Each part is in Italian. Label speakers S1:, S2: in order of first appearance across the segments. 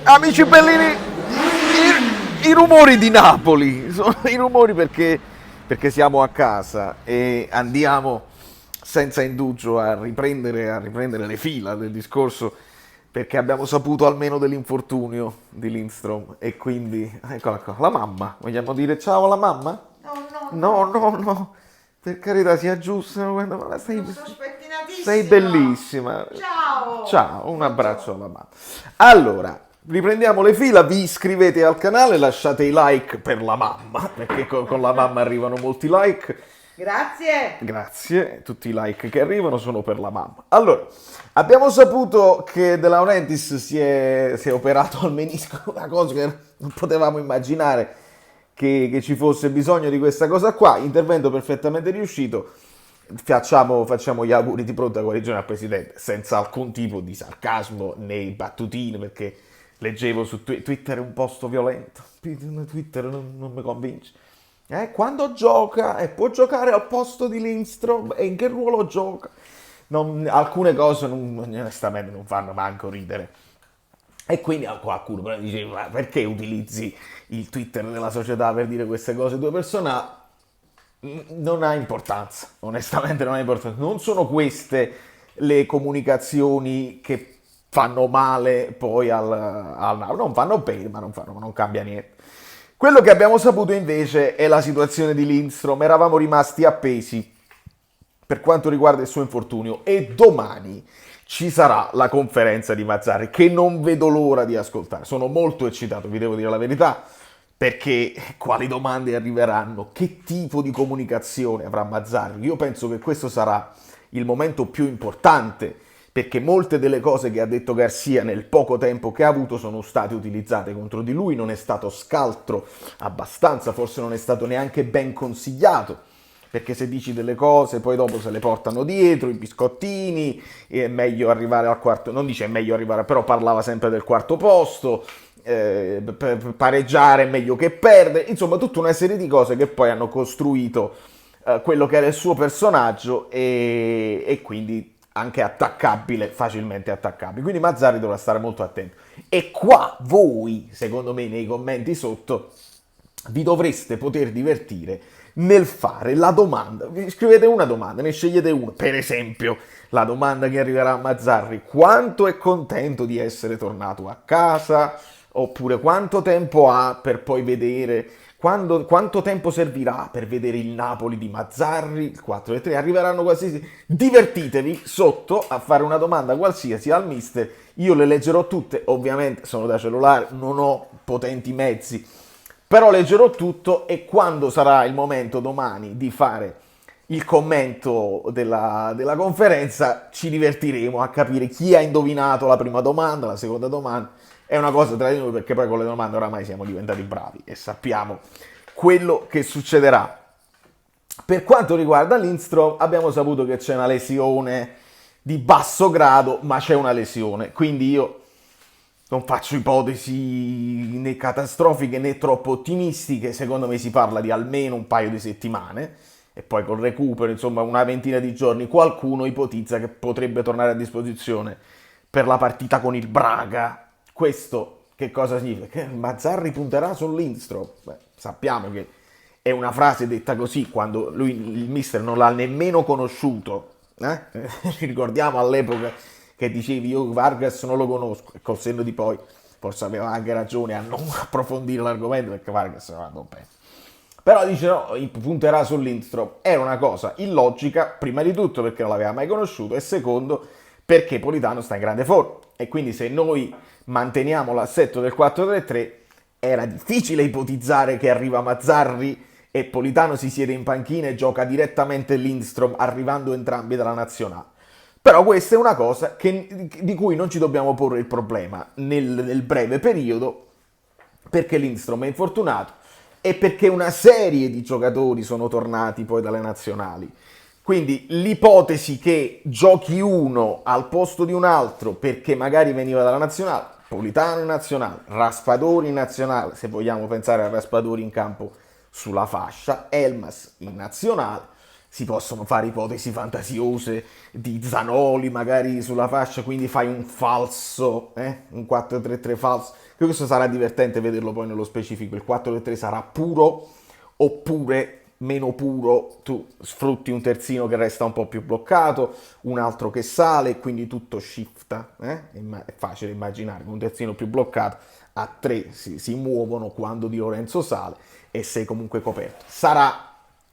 S1: Amici bellini, i rumori di Napoli, sono i rumori perché siamo a casa e andiamo senza indugio a riprendere le fila del discorso perché abbiamo saputo almeno dell'infortunio di Lindstrom e quindi, eccola qua, la mamma, vogliamo dire ciao alla mamma?
S2: No, no,
S1: No,
S2: no,
S1: no, no, per carità si aggiustano, guarda, ma
S2: sono
S1: sei
S2: sospettinatissima.
S1: bellissima.
S2: Ciao.
S1: Ciao, un abbraccio
S2: Buongiorno.
S1: alla mamma. Allora, riprendiamo le fila, vi iscrivete al canale, lasciate i like per la mamma, perché con la mamma arrivano molti like.
S2: Grazie.
S1: Grazie, tutti i like che arrivano sono per la mamma. Allora, abbiamo saputo che De Laurentiis si è operato al menisco, una cosa che non potevamo immaginare che ci fosse bisogno di questa cosa qua. Intervento perfettamente riuscito. Facciamo gli auguri di pronta guarigione al presidente, senza alcun tipo di sarcasmo né battutine, perché leggevo su Twitter un posto violento. Twitter non mi convince. Quando gioca e può giocare al posto di Lindstrom e in che ruolo gioca? Alcune cose onestamente non fanno manco ridere. E quindi qualcuno però dice: ma perché utilizzi il Twitter della società per dire queste cose? Due persone non ha importanza, onestamente non ha importanza. Non sono queste le comunicazioni che fanno male poi non fanno bene, ma non cambia niente. Quello che abbiamo saputo invece è la situazione di Lindstrom. Eravamo rimasti appesi per quanto riguarda il suo infortunio e domani ci sarà la conferenza di Mazzarri che non vedo l'ora di ascoltare. Sono molto eccitato, vi devo dire la verità, perché quali domande arriveranno, che tipo di comunicazione avrà Mazzarri. Io penso che questo sarà il momento più importante, perché molte delle cose che ha detto Garcia nel poco tempo che ha avuto sono state utilizzate contro di lui, non è stato scaltro abbastanza, forse non è stato neanche ben consigliato, perché se dici delle cose poi dopo se le portano dietro i biscottini, è meglio arrivare al quarto, non dice è meglio arrivare, però parlava sempre del quarto posto, pareggiare è meglio che perdere, insomma tutta una serie di cose che poi hanno costruito quello che era il suo personaggio e quindi anche attaccabile, facilmente attaccabile. Quindi Mazzarri dovrà stare molto attento. E qua voi, secondo me, nei commenti sotto, vi dovreste poter divertire nel fare la domanda. Vi scrivete una domanda, ne scegliete una. Per esempio, la domanda che arriverà a Mazzarri: quanto è contento di essere tornato a casa? Oppure quanto tempo ha per poi vedere, quanto tempo servirà per vedere il Napoli di Mazzarri, il 4 e 3? Arriveranno qualsiasi. Divertitevi sotto a fare una domanda qualsiasi al mister. Io le leggerò tutte, ovviamente sono da cellulare, non ho potenti mezzi, però leggerò tutto e quando sarà il momento domani di fare il commento della conferenza ci divertiremo a capire chi ha indovinato la prima domanda, la seconda domanda. È una cosa tra di noi perché poi con le domande oramai siamo diventati bravi e sappiamo quello che succederà. Per quanto riguarda Lindstrom abbiamo saputo che c'è una lesione di basso grado, ma c'è una lesione, quindi io non faccio ipotesi né catastrofiche né troppo ottimistiche, secondo me si parla di almeno un paio di settimane e poi col recupero, insomma una ventina di giorni, qualcuno ipotizza che potrebbe tornare a disposizione per la partita con il Braga. Questo che cosa significa? Che Mazzarri punterà su Lindstrom? Beh, sappiamo che è una frase detta così quando lui, il mister, non l'ha nemmeno conosciuto. Ricordiamo all'epoca che dicevi io Vargas non lo conosco e col senno di poi forse aveva anche ragione a non approfondire l'argomento perché Vargas non un pezzo. Però dice no, punterà su Lindstrom. Era una cosa illogica, prima di tutto perché non l'aveva mai conosciuto e secondo perché Politano sta in grande forma. E quindi se noi manteniamo l'assetto del 4-3-3 era difficile ipotizzare che arriva Mazzarri e Politano si siede in panchina e gioca direttamente Lindstrom arrivando entrambi dalla nazionale. Però questa è una cosa di cui non ci dobbiamo porre il problema nel breve periodo perché Lindstrom è infortunato e perché una serie di giocatori sono tornati poi dalle nazionali. Quindi l'ipotesi che giochi uno al posto di un altro perché magari veniva dalla nazionale, Politano in nazionale, Raspadori in nazionale, se vogliamo pensare a Raspadori in campo sulla fascia, Elmas in nazionale, si possono fare ipotesi fantasiose di Zanoli magari sulla fascia, quindi fai un falso, un 4-3-3 falso. Questo sarà divertente vederlo poi nello specifico. Il 4-3 sarà puro oppure meno puro, tu sfrutti un terzino che resta un po' più bloccato, un altro che sale e quindi tutto shifta. È facile immaginare che un terzino più bloccato a 3 si muovono quando Di Lorenzo sale e sei comunque coperto. Sarà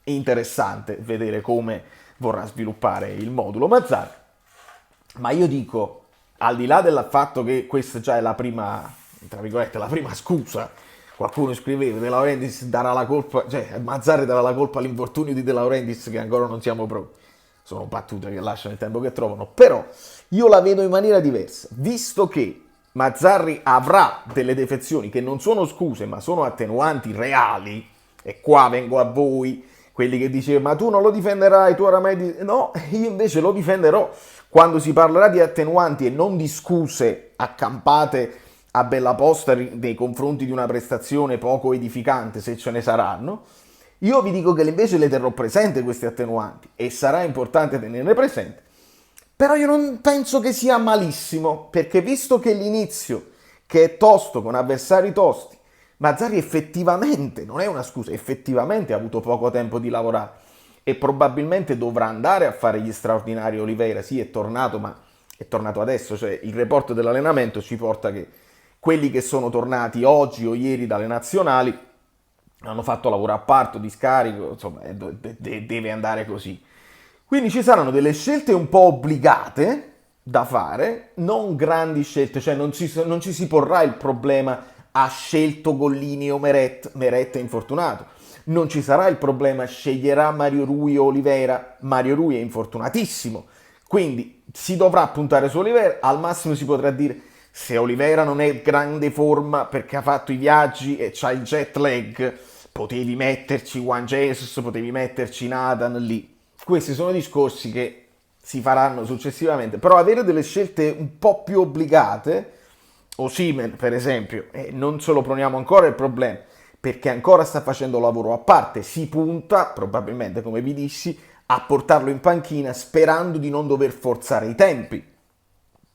S1: interessante vedere come vorrà sviluppare il modulo Mazzarri, ma io dico, al di là del fatto che questa già è la prima, tra virgolette, la prima scusa, qualcuno scriveva De Laurentiis darà la colpa, cioè Mazzarri darà la colpa all'infortunio di De Laurentiis che ancora non siamo pronti. Sono battute che lasciano il tempo che trovano, però io la vedo in maniera diversa, visto che Mazzarri avrà delle defezioni che non sono scuse ma sono attenuanti reali, e qua vengo a voi, quelli che dicevano ma tu non lo difenderai, tu oramai no, io invece lo difenderò quando si parlerà di attenuanti e non di scuse accampate a bella posta nei confronti di una prestazione poco edificante, se ce ne saranno. Io vi dico che invece le terrò presente queste attenuanti e sarà importante tenerle presente. Però io non penso che sia malissimo, perché visto che l'inizio, che è tosto, con avversari tosti, Mazzarri effettivamente, non è una scusa, effettivamente ha avuto poco tempo di lavorare e probabilmente dovrà andare a fare gli straordinari. Oliveira sì, è tornato, ma è tornato adesso, cioè il report dell'allenamento ci porta che quelli che sono tornati oggi o ieri dalle nazionali hanno fatto lavoro a parto, di scarico, insomma deve andare così. Quindi ci saranno delle scelte un po' obbligate da fare, non grandi scelte, cioè non ci si porrà il problema ha scelto Gollini o Meret è infortunato. Non ci sarà il problema sceglierà Mario Rui o Oliveira, Mario Rui è infortunatissimo. Quindi si dovrà puntare su Oliveira, al massimo si potrà dire se Oliveira non è grande forma perché ha fatto i viaggi e c'ha il jet lag, potevi metterci Juan Jesus, potevi metterci Nathan lì. Questi sono discorsi che si faranno successivamente, però avere delle scelte un po' più obbligate, Osimhen per esempio, non ce lo poniamo ancora il problema, perché ancora sta facendo lavoro a parte, si punta, probabilmente come vi dissi, a portarlo in panchina sperando di non dover forzare i tempi.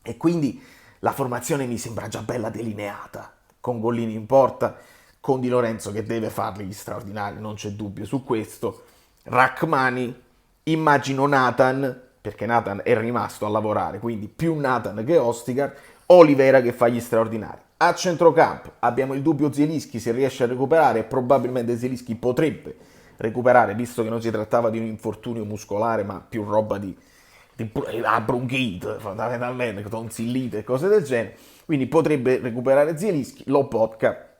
S1: E quindi la formazione mi sembra già bella delineata, con Gollini in porta, con Di Lorenzo che deve farli gli straordinari, non c'è dubbio su questo, Rachmani, immagino Nathan, perché Nathan è rimasto a lavorare, quindi più Nathan che Ostigar, Oliveira che fa gli straordinari. A centrocampo abbiamo il dubbio Zielinski se riesce a recuperare, probabilmente Zielinski potrebbe recuperare, visto che non si trattava di un infortunio muscolare, ma più roba di bronchite, fondamentalmente, tonsillite e cose del genere. Quindi potrebbe recuperare Zielinski, Lobotka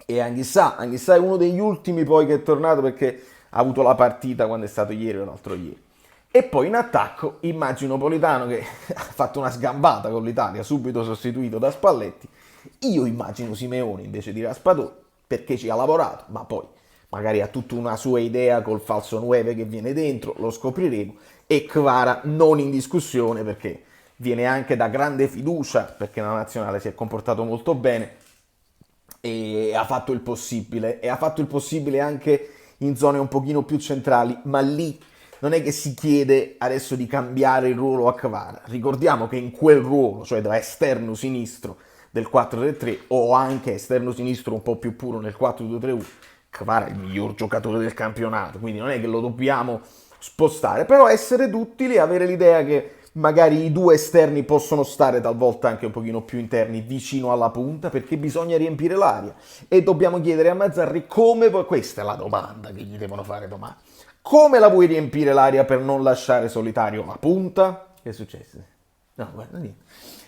S1: e Anghissà. Anghissà è uno degli ultimi poi che è tornato perché ha avuto la partita quando è stato ieri o l'altro ieri. E poi in attacco immagino Politano che ha fatto una sgambata con l'Italia, subito sostituito da Spalletti. Io immagino Simeone invece di Raspadori, perché ci ha lavorato, ma poi magari ha tutta una sua idea col falso 9 che viene dentro, lo scopriremo. E Kvara non in discussione perché viene anche da grande fiducia, perché la nazionale si è comportato molto bene e ha fatto il possibile. E ha fatto il possibile anche in zone un pochino più centrali, ma lì non è che si chiede adesso di cambiare il ruolo a Kvara. Ricordiamo che in quel ruolo, cioè da esterno sinistro del 4-3-3 o anche esterno sinistro un po' più puro nel 4-2-3-1, Kvara è il miglior giocatore del campionato, quindi non è che lo dobbiamo spostare, però essere duttili, avere l'idea che magari i due esterni possono stare talvolta anche un pochino più interni vicino alla punta, perché bisogna riempire l'area e dobbiamo chiedere a Mazzarri come, questa è la domanda che gli devono fare domani, come la vuoi riempire l'area per non lasciare solitario la punta? Che è successo? No, guarda, niente.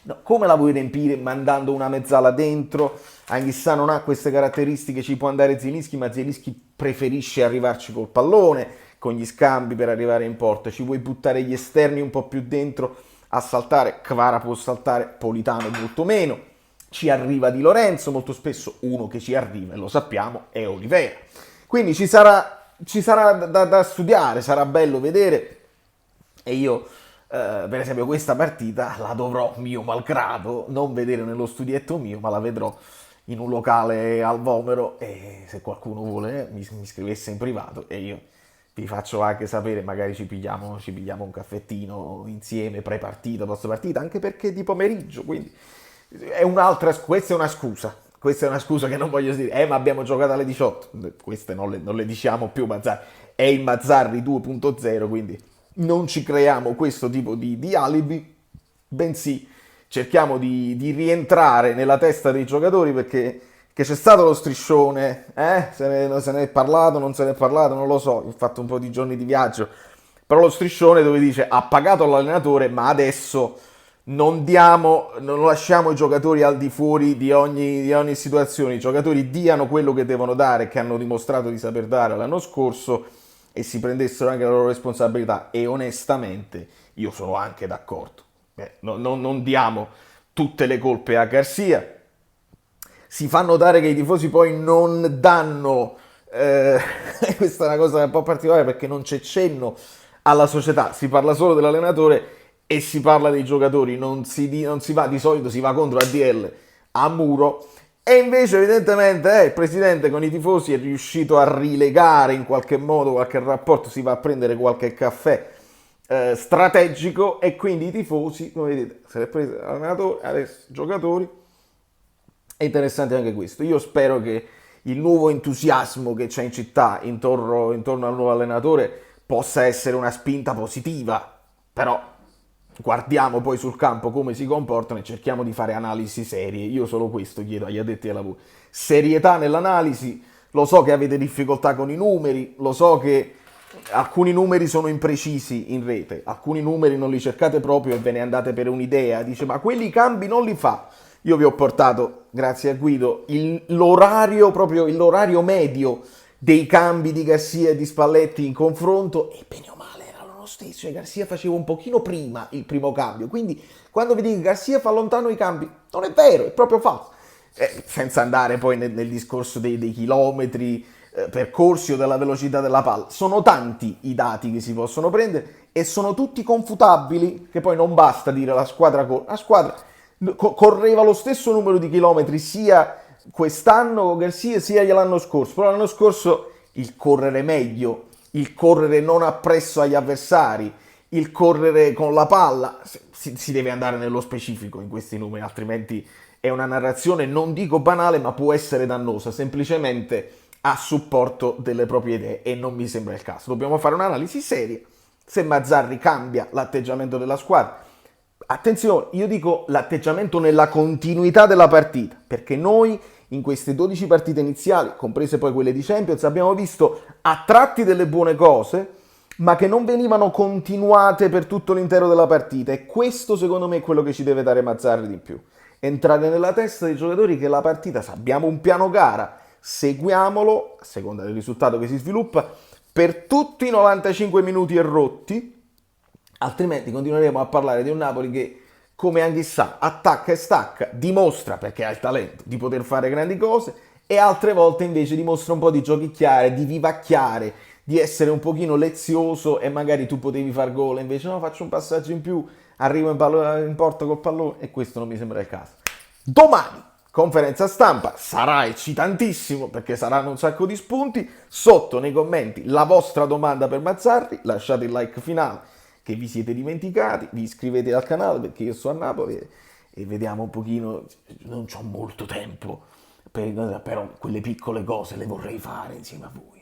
S1: No, come la vuoi riempire mandando una mezzala dentro? Anghissà non ha queste caratteristiche, ci può andare Zielinski, ma Zielinski preferisce arrivarci col pallone, con gli scambi per arrivare in porta. Ci vuoi buttare gli esterni un po' più dentro a saltare? Kvara può saltare, Politano molto meno. Ci arriva Di Lorenzo, molto spesso uno che ci arriva, e lo sappiamo, è Oliveira. Quindi ci sarà da studiare, sarà bello vedere, e io per esempio questa partita la dovrò mio malgrado non vedere nello studietto mio, ma la vedrò in un locale al Vomero, e se qualcuno vuole mi scrivesse in privato e io vi faccio anche sapere, magari ci pigliamo un caffettino insieme, pre-partita, post-partita, anche perché è di pomeriggio, quindi questa è una scusa. Questa è una scusa che non voglio dire, ma abbiamo giocato alle 18. Queste non le diciamo più, Mazzarri. È il Mazzarri 2.0, quindi non ci creiamo questo tipo di alibi, bensì cerchiamo di rientrare nella testa dei giocatori perché che c'è stato lo striscione, se ne è parlato, non se ne è parlato, non lo so, ho fatto un po' di giorni di viaggio, però lo striscione dove dice ha pagato l'allenatore ma adesso non lasciamo i giocatori al di fuori di ogni situazione, i giocatori diano quello che devono dare, che hanno dimostrato di saper dare l'anno scorso e si prendessero anche la loro responsabilità e onestamente io sono anche d'accordo. Non diamo tutte le colpe a Garcia. Si fa notare che i tifosi poi non danno, questa è una cosa un po' particolare perché non c'è cenno alla società, si parla solo dell'allenatore e si parla dei giocatori, non si va, di solito si va contro ADL a muro e invece evidentemente il presidente con i tifosi è riuscito a rilegare in qualche modo qualche rapporto, si va a prendere qualche caffè strategico e quindi i tifosi, come vedete, se l'è preso l'allenatore, adesso giocatori. È interessante anche questo. Io spero che il nuovo entusiasmo che c'è in città intorno al nuovo allenatore possa essere una spinta positiva, però guardiamo poi sul campo come si comportano e cerchiamo di fare analisi serie. Io solo questo chiedo agli addetti ai lavori. Serietà nell'analisi, lo so che avete difficoltà con i numeri, lo so che alcuni numeri sono imprecisi in rete, alcuni numeri non li cercate proprio e ve ne andate per un'idea, dice ma quelli cambi non li fa. Io vi ho portato, grazie a Guido, l'orario medio dei cambi di Garcia e di Spalletti in confronto e bene o male erano lo stesso, cioè Garcia faceva un pochino prima il primo cambio, quindi quando vi dico che Garcia fa lontano i cambi, non è vero, è proprio falso. Senza andare poi nel discorso dei chilometri percorsi o della velocità della palla, sono tanti i dati che si possono prendere e sono tutti confutabili, che poi non basta dire la squadra correva lo stesso numero di chilometri sia quest'anno con Garcia sia l'anno scorso, però l'anno scorso il correre meglio, il correre non appresso agli avversari, il correre con la palla, si deve andare nello specifico in questi numeri, altrimenti è una narrazione, non dico banale, ma può essere dannosa, semplicemente a supporto delle proprie idee e non mi sembra il caso. Dobbiamo fare un'analisi seria, se Mazzarri cambia l'atteggiamento della squadra. Attenzione, io dico l'atteggiamento nella continuità della partita, perché noi in queste 12 partite iniziali, comprese poi quelle di Champions, abbiamo visto a tratti delle buone cose, ma che non venivano continuate per tutto l'intero della partita e questo secondo me è quello che ci deve dare Mazzarri di più. Entrare nella testa dei giocatori che la partita, se abbiamo un piano gara, seguiamolo, a seconda del risultato che si sviluppa, per tutti i 95 minuti e rotti, altrimenti continueremo a parlare di un Napoli che, come anche sa, attacca e stacca, dimostra, perché ha il talento, di poter fare grandi cose e altre volte invece dimostra un po' di giochicchiare, di vivacchiare, di essere un pochino lezioso e magari tu potevi far gol e invece no, faccio un passaggio in più, arrivo in porta col pallone e questo non mi sembra il caso. Domani conferenza stampa, sarà eccitantissimo perché saranno un sacco di spunti, sotto nei commenti la vostra domanda per Mazzarri, lasciate il like finale che vi siete dimenticati, vi iscrivete al canale perché io sto a Napoli e vediamo un pochino, non c'ho molto tempo, però quelle piccole cose le vorrei fare insieme a voi.